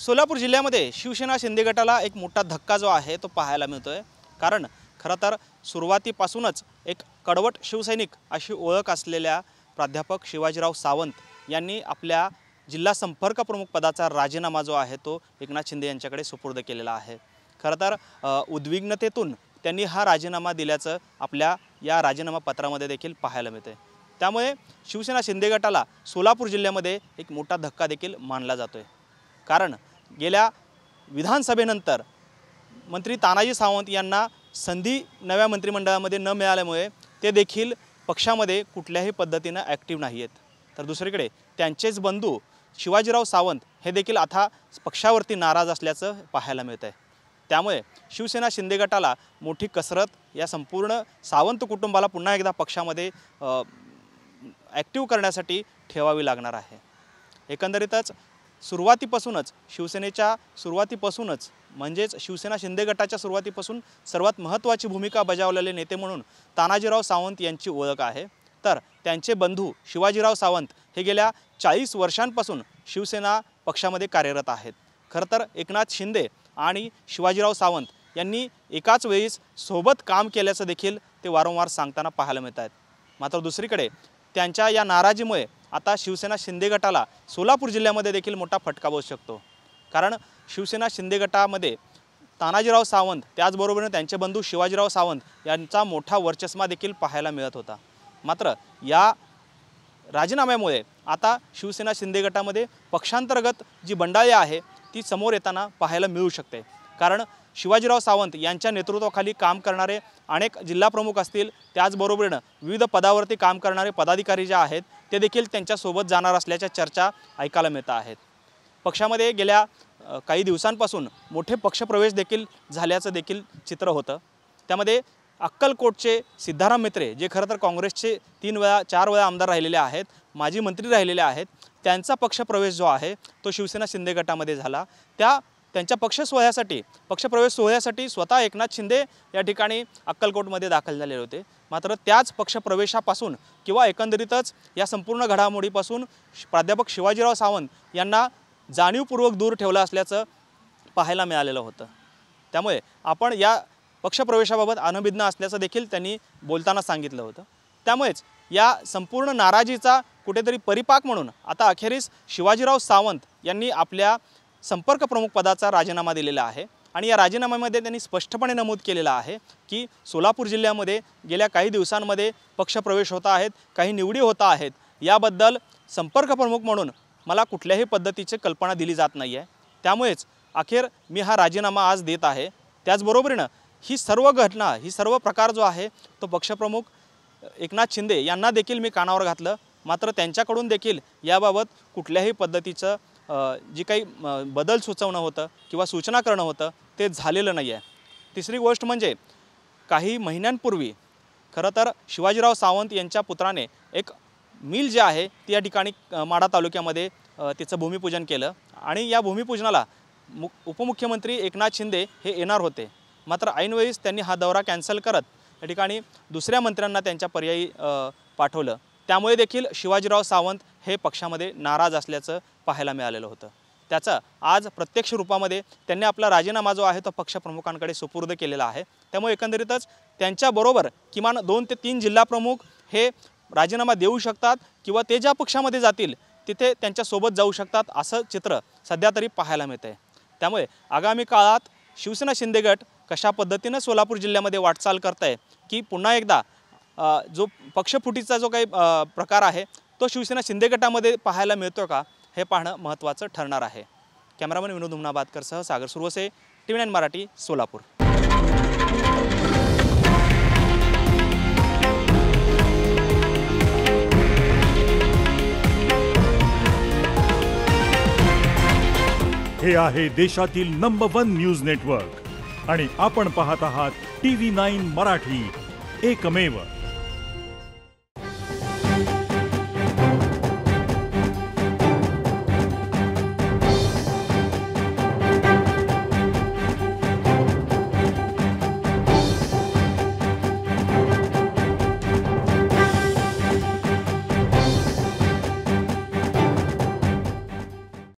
सोलापूर जिल्ह्यामध्ये शिवसेना शिंदे गटाला एक मोठा धक्का जो आहे तो पाहायला मिळतोय। कारण खरं तर सुरुवातीपासूनच एक कडवट शिवसैनिक अशी ओळख असलेल्या प्राध्यापक शिवाजीराव सावंत यांनी आपल्या जिल्हा संपर्क प्रमुख पदाचा राजीनामा जो आहे तो एकनाथ शिंदे यांच्याकडे सुपूर्द केलेला आहे। खरं तर उद्विग्नतेतून त्यांनी हा राजीनामा दिल्याचं आपल्या या राजीनामा पत्रामध्ये देखील पाहायला मिळते। त्यामुळे शिवसेना शिंदे गटाला सोलापूर जिल्ह्यामध्ये एक मोठा धक्का देखील मानला जातोय। कारण गेल्या विधानसभेनंतर मंत्री तानाजी सावंत यांना संधी नव्या मंत्रिमंडळामध्ये न मिळाल्यामुळे ते देखील पक्षामध्ये कुठल्याही पद्धतीने ॲक्टिव्ह नाही आहेत। तर दुसरीकडे त्यांचेच बंधू शिवाजीराव सावंत हे देखील आता पक्षावरती नाराज असल्याचं पाहायला मिळत आहे। त्यामुळे शिवसेना शिंदे गटाला मोठी कसरत या संपूर्ण सावंत कुटुंबाला पुन्हा एकदा पक्षामध्ये ॲक्टिव्ह करण्यासाठी ठेवावी लागणार आहे। एकंदरीतच सुरुवातीपासूनच शिवसेनेच्या सुरुवातीपासूनच म्हणजेच शिवसेना शिंदे गटाच्या सुरुवातीपासून सर्वात महत्त्वाची भूमिका बजावलेले नेते म्हणून तानाजीराव सावंत यांची ओळख आहे। तर त्यांचे बंधू शिवाजीराव सावंत हे गेल्या 40 वर्षांपासून शिवसेना पक्षामध्ये कार्यरत आहेत। खरं तर एकनाथ शिंदे आणि शिवाजीराव सावंत यांनी एकाच वेळीस सोबत काम केल्याचं देखील ते वारंवार सांगताना पाहायला मिळत आहेत। मात्र दुसरीकडे त्यांच्या या नाराजीमुळे आता शिवसेना शिंदे गटाला सोलापूर जिल्ह्यामध्ये देखील मोठा फटका बसू शकतो। कारण शिवसेना शिंदे गटामध्ये तानाजीराव सावंत त्याचबरोबरीने त्यांचे बंधू शिवाजीराव सावंत यांचा मोठा वर्चस्व देखील पाहायला मिळत होता। मात्र या राजीनाम्यामुळे आता शिवसेना शिंदे गटामध्ये पक्षांतर्गत जी बंडाळी आहे ती समोर येताना पाहायला मिळू शकते। कारण शिवाजीराव सावंत यांच्या नेतृत्वाखाली काम करणारे अनेक जिल्हाप्रमुख असतील, त्याचबरोबरीने विविध पदावरती काम करणारे पदाधिकारी जे आहेत ते देखील त्यांच्यासोबत जाणार असल्याच्या चर्चा ऐकायला मिळत आहेत। पक्षामध्ये गेल्या काही दिवसांपासून मोठे पक्षप्रवेश देखील झाल्याचं देखील चित्र होतं। त्यामध्ये अक्कलकोटचे सिद्धाराम म्हेत्रे जे खरं तर काँग्रेसचे 4 वेळा आमदार राहिलेले आहेत, माजी मंत्री राहिलेले आहेत, त्यांचा पक्षप्रवेश जो आहे तो शिवसेना शिंदे गटामध्ये झाला। त्यांच्या पक्षप्रवेश सोहळ्यासाठी स्वतः एकनाथ शिंदे या ठिकाणी अक्कलकोटमध्ये दाखल झालेले होते। मात्र त्याच पक्षप्रवेशापासून किंवा एकंदरीतच या संपूर्ण घडामोडीपासून प्राध्यापक शिवाजीराव सावंत यांना जाणीवपूर्वक दूर ठेवलं असल्याचं पाहायला मिळालेलं होतं। त्यामुळे आपण या पक्षप्रवेशाबाबत अनभिज्ञ असल्याचं देखील त्यांनी बोलताना सांगितलं होतं। त्यामुळेच या संपूर्ण नाराजीचा कुठेतरी परिपाक म्हणून आता अखेरीस शिवाजीराव सावंत यांनी आपल्या संपर्क प्रमुख पदाचा राजीनामा दिलेला आहे। आणि या राजीनाम्यामध्ये त्यांनी स्पष्टपणे नमूद केलेलं आहे की सोलापूर जिल्ह्यामध्ये गेल्या काही दिवसांमध्ये पक्षप्रवेश होत आहेत, काही निवडी होत आहेत, याबद्दल संपर्क प्रमुख म्हणून मला कुठल्याही पद्धतीची कल्पना दिली जात नाही आहे। त्यामुळेच अखेर मी हा राजीनामा आज देत आहे। त्याचबरोबरीने ही सर्व घटना ही सर्व प्रकार जो आहे तो पक्षप्रमुख एकनाथ शिंदे यांना देखील मी कानावर घातलं। मात्र त्यांच्याकडून देखील याबाबत कुठल्याही पद्धतीचं जी काही बदल सुचवणं होतं किंवा सूचना करणं होतं ते झालेलं नाही आहे। तिसरी गोष्ट म्हणजे काही महिन्यांपूर्वी खरं तर शिवाजीराव सावंत यांच्या पुत्राने एक मिल जे आहे ती या ठिकाणी माढा तालुक्यामध्ये तिचं भूमिपूजन केलं आणि या भूमिपूजनाला उपमुख्यमंत्री एकनाथ शिंदे हे येणार होते। मात्र ऐनवेळीच त्यांनी हा दौरा कॅन्सल करत या ठिकाणी दुसऱ्या मंत्र्यांना त्यांच्या पर्यायी पाठवलं। त्यामुळे देखील शिवाजीराव सावंत हे पक्षामध्ये नाराज असल्याचं पाहायला मिळालेलं होतं। त्याचं आज प्रत्यक्ष रूपामध्ये त्यांनी आपला राजीनामा जो आहे तो पक्षप्रमुखांकडे सुपूर्द केलेला आहे। त्यामुळे एकंदरीतच त्यांच्याबरोबर किमान 2 ते 3 जिल्हाप्रमुख हे राजीनामा देऊ शकतात किंवा ते ज्या पक्षामध्ये जातील तिथे त्यांच्यासोबत जाऊ शकतात असं चित्र सध्या तरी पाहायला मिळतं आहे। त्यामुळे आगामी काळात शिवसेना शिंदे गट कशा पद्धतीनं सोलापूर जिल्ह्यामध्ये वाटचाल करत आहे की पुन्हा एकदा जो पक्षफुटीचा जो काही प्रकार आहे तो शिवसेना शिंदे गटामध्ये पाहायला मिळतो का हे पाहणं महत्त्वाचं ठरणार आहे। कॅमेरामन विनोद हुमनाबादकरसह सागर सुरवसे, TV9 मराठी, सोलापूर। हे आहे देशातील नंबर 1 न्यूज नेटवर्क आणि आपण पाहत आहात TV9 मराठी, एकमेव।